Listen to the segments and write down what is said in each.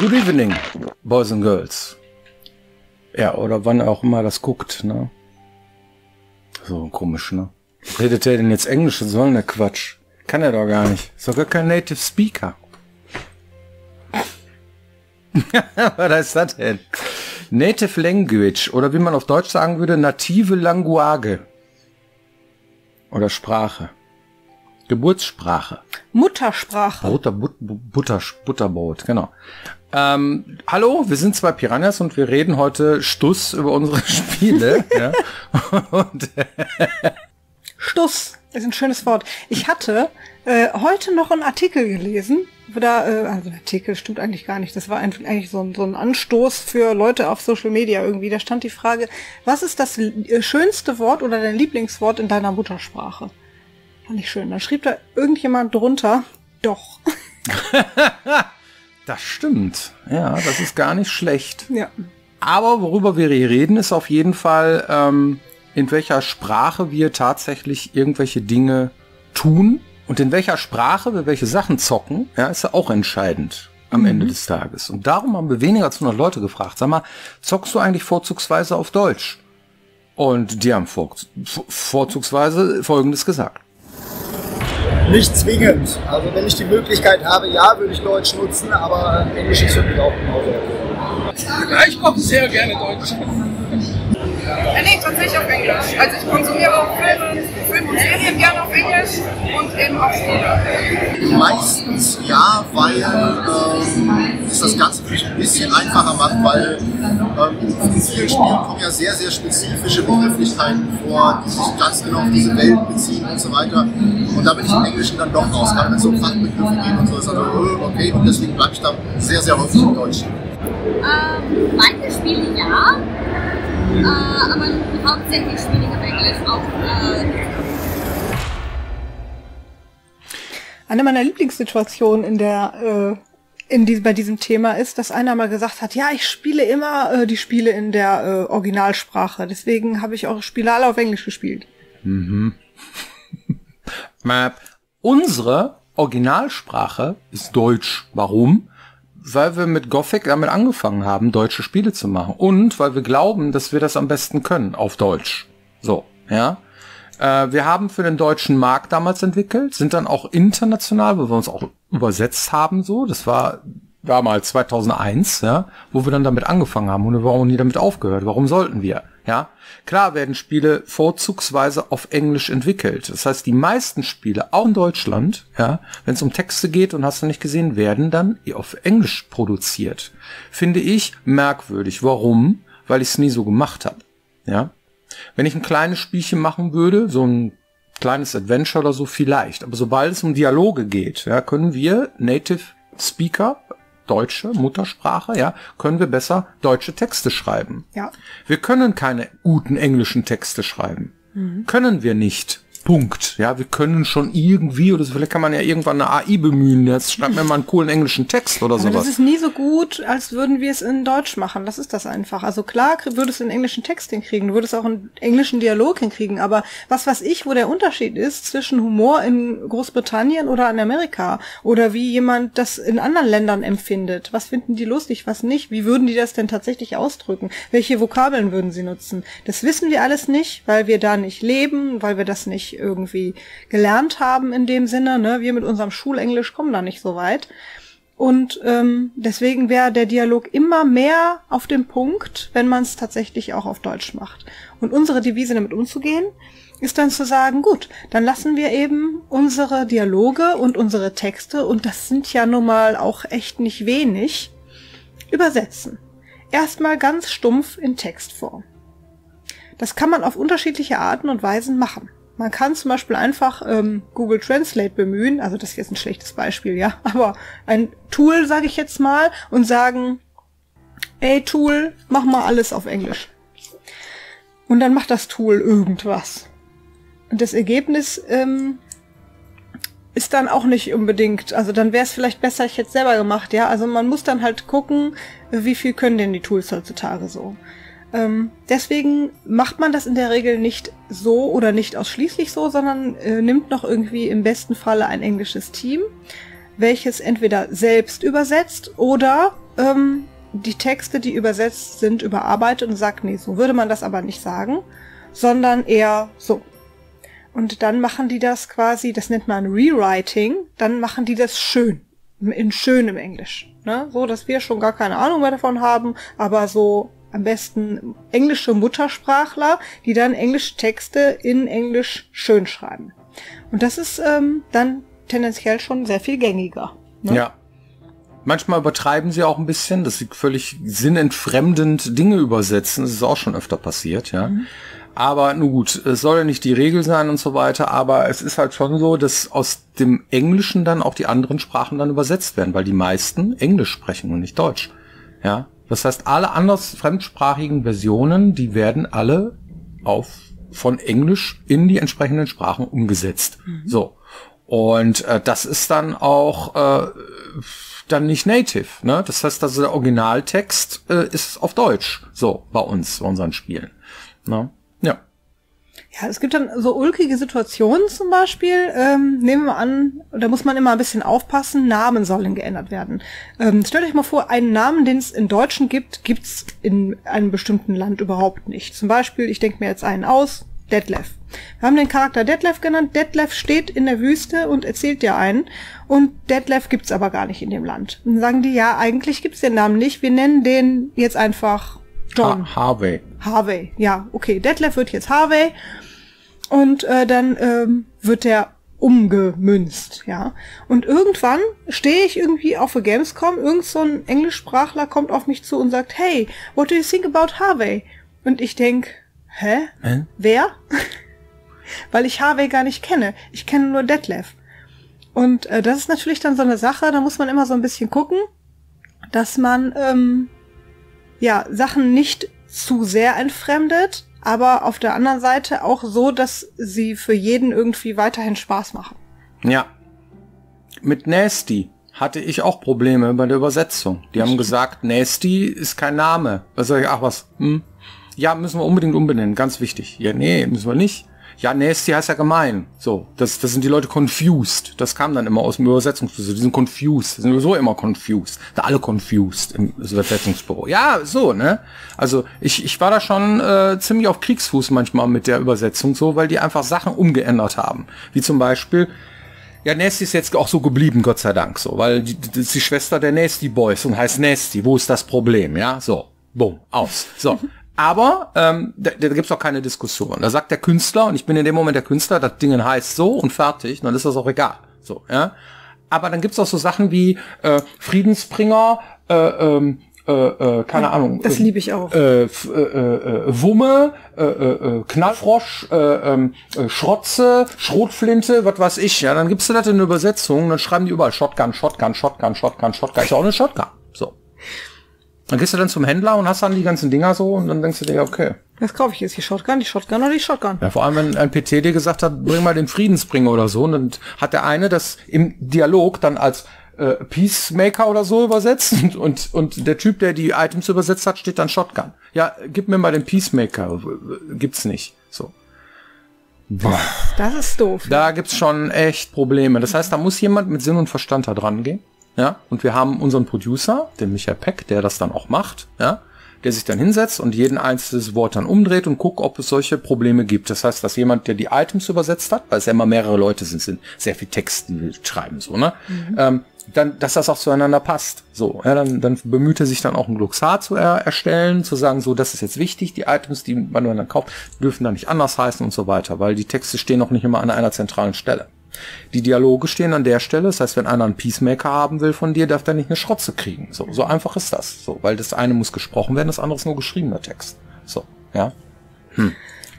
Good evening, Boys and Girls. Ja, oder wann auch immer das guckt, ne? So komisch, ne? Redet der denn jetzt Englisch? Was soll denn der Quatsch? Kann er doch gar nicht. Ist doch gar kein Native Speaker. Was ist das denn? Native Language, oder wie man auf Deutsch sagen würde, native Language. Oder Sprache. Geburtssprache. Muttersprache. Butterbrot, genau. Hallo, wir sind zwei Piranhas und wir reden heute Stuss über unsere Spiele. Ja. Und, Stuss ist ein schönes Wort. Ich hatte heute noch einen Artikel gelesen. Also der Artikel stimmt eigentlich gar nicht. Das war eigentlich so ein Anstoß für Leute auf Social Media irgendwie. Da stand die Frage, was ist das schönste Wort oder dein Lieblingswort in deiner Muttersprache? Fand ich schön. Dann schrieb da irgendjemand drunter, doch. Das stimmt. Ja, das ist gar nicht schlecht. Ja. Aber worüber wir hier reden, ist auf jeden Fall, in welcher Sprache wir tatsächlich irgendwelche Dinge tun. Und in welcher Sprache wir welche Sachen zocken, ja, ist ja auch entscheidend am Ende des Tages. Und darum haben wir weniger als 100 Leute gefragt. Sag mal, zockst du eigentlich vorzugsweise auf Deutsch? Und die haben vorzugsweise Folgendes gesagt. Nicht zwingend. Also wenn ich die Möglichkeit habe, ja, würde ich Deutsch nutzen, aber Englisch ist für mich auch genauso. Ja, ich koche sehr gerne Deutsch. Nee, tatsächlich auf Englisch. Also ich konsumiere auch Filme und Serien gerne auf Englisch und eben auch Spiele. Meistens ja, weil es das Ganze für mich ein bisschen einfacher macht, weil in vielen Spielen kommen ja sehr, sehr spezifische Begrifflichkeiten vor, die sich ganz genau auf diese Welt beziehen und so weiter. Und da bin ich im Englischen dann doch raus, gerade wenn es um Fachbegriffe geht und so, ist also okay, und deswegen bleibe ich da sehr, sehr häufig im Deutschen. Manche Spiele ja. Aber hauptsächlich spiele ich auf Englisch auch. Eine meiner Lieblingssituationen bei diesem Thema ist, dass einer mal gesagt hat, ja, ich spiele immer die Spiele in der Originalsprache. Deswegen habe ich auch Spiele alle auf Englisch gespielt. Mhm. Unsere Originalsprache ist Deutsch. Warum? Weil wir mit Gothic damit angefangen haben, deutsche Spiele zu machen. Und weil wir glauben, dass wir das am besten können, auf Deutsch. So, ja. Wir haben für den deutschen Markt damals entwickelt, sind dann auch international, wo wir uns auch übersetzt haben, so. Das war damals 2001, ja, wo wir dann damit angefangen haben und wir haben auch nie damit aufgehört. Warum sollten wir? Ja, klar werden Spiele vorzugsweise auf Englisch entwickelt. Das heißt, die meisten Spiele, auch in Deutschland, ja, wenn es um Texte geht und hast du nicht gesehen, werden dann auf Englisch produziert. Finde ich merkwürdig. Warum? Weil ich es nie so gemacht habe. Ja, wenn ich ein kleines Spielchen machen würde, so ein kleines Adventure oder so, vielleicht. Aber sobald es um Dialoge geht, ja, können wir Native Speaker, deutsche Muttersprache, ja, können wir besser deutsche Texte schreiben. Ja. Wir können keine guten englischen Texte schreiben. Können wir nicht. Punkt. Ja, wir können schon irgendwie, oder so, vielleicht kann man ja irgendwann eine AI bemühen, jetzt schreibt mir mal einen coolen englischen Text oder aber sowas. das ist nie so gut, als würden wir es in Deutsch machen. Das ist das einfach. Also klar, würdest du einen englischen Text hinkriegen, du würdest auch einen englischen Dialog hinkriegen, aber was weiß ich, wo der Unterschied ist zwischen Humor in Großbritannien oder in Amerika oder wie jemand das in anderen Ländern empfindet. Was finden die lustig, was nicht? Wie würden die das denn tatsächlich ausdrücken? Welche Vokabeln würden sie nutzen? Das wissen wir alles nicht, weil wir da nicht leben, weil wir das nicht irgendwie gelernt haben in dem Sinne, ne? Wir mit unserem Schulenglisch kommen da nicht so weit. Und deswegen wäre der Dialog immer mehr auf dem Punkt, wenn man es tatsächlich auch auf Deutsch macht. Und unsere Devise, damit umzugehen, ist dann zu sagen, gut, dann lassen wir eben unsere Dialoge und unsere Texte, und das sind ja nun mal auch echt nicht wenig, übersetzen. Erstmal ganz stumpf in Textform. Das kann man auf unterschiedliche Arten und Weisen machen. Man kann zum Beispiel einfach Google Translate bemühen, also das ist jetzt ein schlechtes Beispiel, ja, aber ein Tool, sage ich jetzt mal, und sagen, ey Tool, mach mal alles auf Englisch. Und dann macht das Tool irgendwas. Und das Ergebnis ist dann auch nicht unbedingt, also dann wäre es vielleicht besser, ich hätte es selber gemacht, ja, also man muss dann halt gucken, wie viel können denn die Tools heutzutage so. Deswegen macht man das in der Regel nicht so oder nicht ausschließlich so, sondern nimmt noch irgendwie im besten Falle ein englisches Team, welches entweder selbst übersetzt oder die Texte, die übersetzt sind, überarbeitet und sagt, nee, so würde man das aber nicht sagen, sondern eher so. Und dann machen die das quasi, das nennt man Rewriting, dann machen die das schön, in schönem Englisch. Ne? So, dass wir schon gar keine Ahnung mehr davon haben, aber so am besten englische Muttersprachler, die dann englische Texte in Englisch schön schreiben. Und das ist dann tendenziell schon sehr viel gängiger. Ne? Ja. Manchmal übertreiben sie auch ein bisschen, dass sie völlig sinnentfremdend Dinge übersetzen. Das ist auch schon öfter passiert, ja. Aber nun gut, es soll ja nicht die Regel sein und so weiter, aber es ist halt schon so, dass aus dem Englischen dann auch die anderen Sprachen dann übersetzt werden, weil die meisten Englisch sprechen und nicht Deutsch. Ja, das heißt, alle anders fremdsprachigen Versionen, die werden alle von Englisch in die entsprechenden Sprachen umgesetzt. So. Und das ist dann auch dann nicht native, ne? Das heißt, also der Originaltext ist auf Deutsch, so bei uns, bei unseren Spielen. Ne? Ja. Ja, es gibt dann so ulkige Situationen zum Beispiel, nehmen wir an, da muss man immer ein bisschen aufpassen, Namen sollen geändert werden. Stellt euch mal vor, einen Namen, den es in Deutschen gibt, gibt's in einem bestimmten Land überhaupt nicht. Zum Beispiel, ich denke mir jetzt einen aus, Detlef. Wir haben den Charakter Detlef genannt. Detlef steht in der Wüste und erzählt dir einen. Und Detlef gibt's aber gar nicht in dem Land. Und dann sagen die, ja, eigentlich gibt's den Namen nicht. Wir nennen den jetzt einfach John. Harvey. Harvey, ja, okay. Detlef wird jetzt Harvey. Und dann wird der umgemünzt, ja. Und irgendwann stehe ich irgendwie auf der Gamescom, irgend so ein Englischsprachler kommt auf mich zu und sagt, hey, what do you think about Harvey? Und ich denk, hä? Wer? Weil ich Harvey gar nicht kenne. Ich kenne nur Detlef. Und das ist natürlich dann so eine Sache, da muss man immer so ein bisschen gucken, dass man Sachen nicht zu sehr entfremdet, aber auf der anderen Seite auch so, dass sie für jeden irgendwie weiterhin Spaß machen. Ja. Mit Nasty hatte ich auch Probleme bei der Übersetzung. Die haben gesagt, Nasty ist kein Name. Was sag ich? Ach was? Ja, müssen wir unbedingt umbenennen. Ganz wichtig. Ja, nee, müssen wir nicht. Ja, Nasty heißt ja gemein. So, das sind die Leute confused. Das kam dann immer aus dem Übersetzungsbüro. Die sind confused. Die sind sowieso immer confused. Da alle confused im Übersetzungsbüro. Ja, so, ne? Also, ich war da schon ziemlich auf Kriegsfuß manchmal mit der Übersetzung so, weil die einfach Sachen umgeändert haben. Wie zum Beispiel, ja, Nasty ist jetzt auch so geblieben, Gott sei Dank, so, weil das ist die Schwester der Nasty Boys und heißt Nasty. Wo ist das Problem, ja? So, bumm, aus. So. Aber da gibt's auch keine Diskussion. Da sagt der Künstler, und ich bin in dem Moment der Künstler, das Ding heißt so und fertig, dann ist das auch egal. So, ja. Aber dann gibt's auch so Sachen wie Friedensbringer, keine Ahnung. Das liebe ich auch. Wumme, Knallfrosch, Schrotze, Schrotflinte, was weiß ich. Ja, dann gibst du das in eine Übersetzung, dann schreiben die überall Shotgun, Shotgun, Shotgun, Shotgun, Shotgun. Ist ja auch eine Shotgun. So. Dann gehst du dann zum Händler und hast dann die ganzen Dinger so und dann denkst du dir, okay. Was kaufe ich jetzt? Die Shotgun oder die Shotgun? Ja, vor allem, wenn ein PT dir gesagt hat, bring mal den Friedensbringer oder so, und dann hat der eine das im Dialog dann als Peacemaker oder so übersetzt und der Typ, der die Items übersetzt hat, steht dann Shotgun. Ja, gib mir mal den Peacemaker. Gibt's nicht. So. Boah. Das ist doof. Da gibt's schon echt Probleme. Das heißt, da muss jemand mit Sinn und Verstand da dran gehen. Ja, und wir haben unseren Producer, den Michael Peck, der das dann auch macht, ja, der sich dann hinsetzt und jeden einzelnes Wort dann umdreht und guckt, ob es solche Probleme gibt. Das heißt, dass jemand, der die Items übersetzt hat, weil es ja immer mehrere Leute sind sehr viel Text, die schreiben, so, ne, dann, dass das auch zueinander passt. So, ja, dann bemüht er sich dann auch ein Glossar zu erstellen, zu sagen, so, das ist jetzt wichtig, die Items, die man dann kauft, dürfen dann nicht anders heißen und so weiter, weil die Texte stehen noch nicht immer an einer zentralen Stelle. Die Dialoge stehen an der Stelle, das heißt, wenn einer einen Peacemaker haben will von dir, darf der nicht eine Schrotze kriegen. So einfach ist das. So, weil das eine muss gesprochen werden, das andere ist nur geschriebener Text. So, ja. Und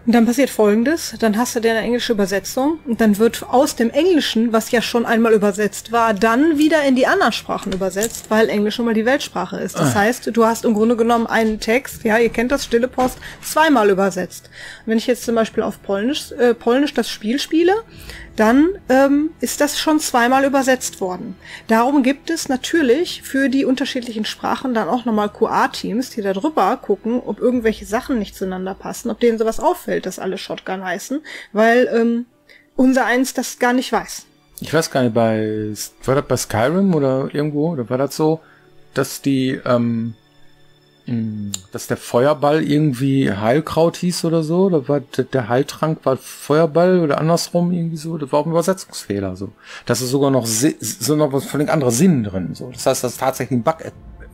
dann passiert Folgendes, dann hast du eine englische Übersetzung und dann wird aus dem Englischen, was ja schon einmal übersetzt war, dann wieder in die anderen Sprachen übersetzt, weil Englisch schon mal die Weltsprache ist. Das heißt, du hast im Grunde genommen einen Text, ja, ihr kennt das, Stille Post, zweimal übersetzt. Wenn ich jetzt zum Beispiel auf Polnisch das Spiel spiele, dann ist das schon zweimal übersetzt worden. Darum gibt es natürlich für die unterschiedlichen Sprachen dann auch nochmal QA-Teams, die da drüber gucken, ob irgendwelche Sachen nicht zueinander passen, ob denen sowas auffällt, dass alle Shotgun heißen, weil unser eins das gar nicht weiß. Ich weiß gar nicht, war das bei Skyrim oder irgendwo, oder war das so? dass dass der Feuerball irgendwie Heilkraut hieß oder so. Da war der Heiltrank war Feuerball oder andersrum irgendwie so. Das war auch ein Übersetzungsfehler so. Das ist sogar noch so noch was völlig anderer Sinn drin so. Das heißt, das ist tatsächlich ein Bug,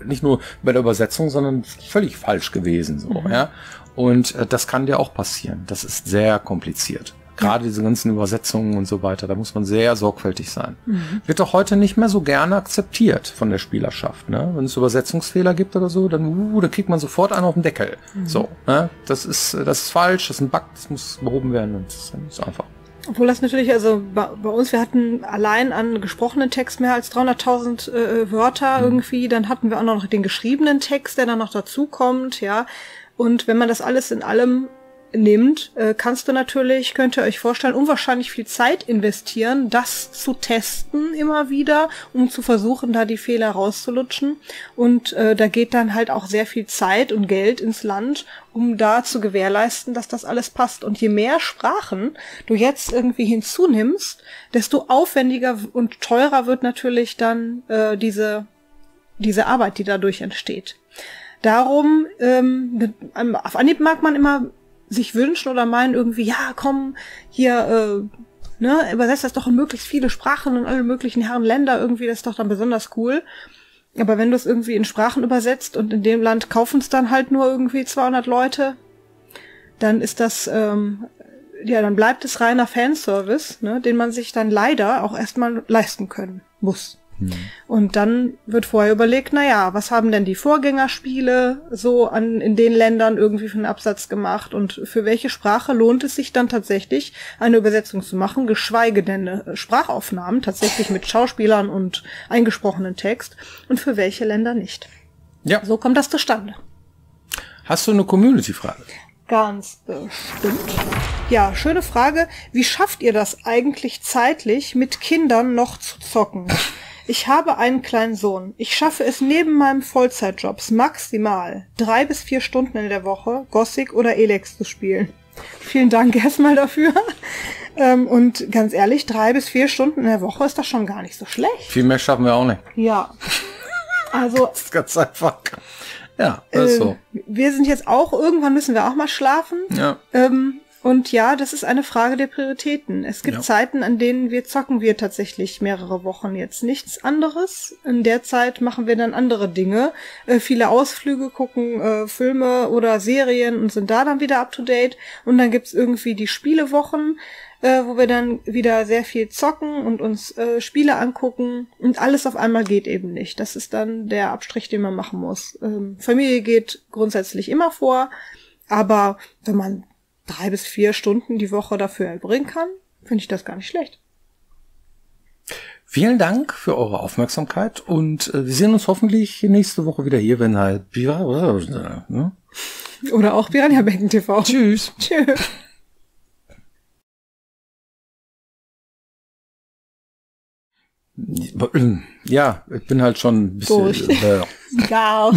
nicht nur bei der Übersetzung, sondern völlig falsch gewesen so. Ja. Und das kann dir auch passieren. Das ist sehr kompliziert. Gerade diese ganzen Übersetzungen und so weiter, da muss man sehr sorgfältig sein. Wird doch heute nicht mehr so gerne akzeptiert von der Spielerschaft. Ne? Wenn es Übersetzungsfehler gibt oder so, dann da kriegt man sofort einen auf den Deckel. So, ne? Das ist falsch, das ist ein Bug, das muss behoben werden und das ist einfach. Obwohl das natürlich, also bei uns, wir hatten allein an gesprochenen Text mehr als 300.000 Wörter irgendwie. Dann hatten wir auch noch den geschriebenen Text, der dann noch dazu kommt, ja. Und wenn man das alles in allem nimmt, könnt ihr euch vorstellen, unwahrscheinlich viel Zeit investieren, das zu testen immer wieder, um zu versuchen, da die Fehler rauszulutschen. Und da geht dann halt auch sehr viel Zeit und Geld ins Land, um da zu gewährleisten, dass das alles passt. Und je mehr Sprachen du jetzt irgendwie hinzunimmst, desto aufwendiger und teurer wird natürlich dann diese Arbeit, die dadurch entsteht. Darum, auf Anhieb mag man immer sich wünschen oder meinen irgendwie, ja, komm, hier, übersetzt das doch in möglichst viele Sprachen und alle möglichen Herren Länder irgendwie, das ist doch dann besonders cool. Aber wenn du es irgendwie in Sprachen übersetzt und in dem Land kaufen es dann halt nur irgendwie 200 Leute, dann ist das, dann bleibt es reiner Fanservice, ne, den man sich dann leider auch erstmal leisten können muss. Und dann wird vorher überlegt, was haben denn die Vorgängerspiele so in den Ländern irgendwie für einen Absatz gemacht und für welche Sprache lohnt es sich dann tatsächlich, eine Übersetzung zu machen, geschweige denn Sprachaufnahmen, tatsächlich mit Schauspielern und eingesprochenen Text und für welche Länder nicht. Ja. So kommt das zustande. Hast du eine Community-Frage? Ganz bestimmt. Ja, schöne Frage. Wie schafft ihr das eigentlich zeitlich, mit Kindern noch zu zocken? Ich habe einen kleinen Sohn. Ich schaffe es neben meinem Vollzeitjobs maximal 3 bis 4 Stunden in der Woche Gothic oder Elex zu spielen. Vielen Dank erstmal dafür. Und ganz ehrlich, 3 bis 4 Stunden in der Woche ist das schon gar nicht so schlecht. Viel mehr schaffen wir auch nicht. Ja. Also. Das ist ganz einfach. Ja, das ist so. Wir sind jetzt auch, irgendwann müssen wir auch mal schlafen. Ja. Und ja, das ist eine Frage der Prioritäten. Es gibt Zeiten, an denen zocken wir tatsächlich mehrere Wochen jetzt nichts anderes. In der Zeit machen wir dann andere Dinge. Viele Ausflüge, gucken Filme oder Serien und sind da dann wieder up to date. Und dann gibt's irgendwie die Spielewochen, wo wir dann wieder sehr viel zocken und uns Spiele angucken. Und alles auf einmal geht eben nicht. Das ist dann der Abstrich, den man machen muss. Familie geht grundsätzlich immer vor. Aber wenn man 3 bis 4 Stunden die Woche dafür erbringen kann, finde ich das gar nicht schlecht. Vielen Dank für eure Aufmerksamkeit und wir sehen uns hoffentlich nächste Woche wieder hier, wenn halt oder auch Piranha Becken TV. Tschüss. Tschüss. Ja, ich bin halt schon ein bisschen durch. Ja.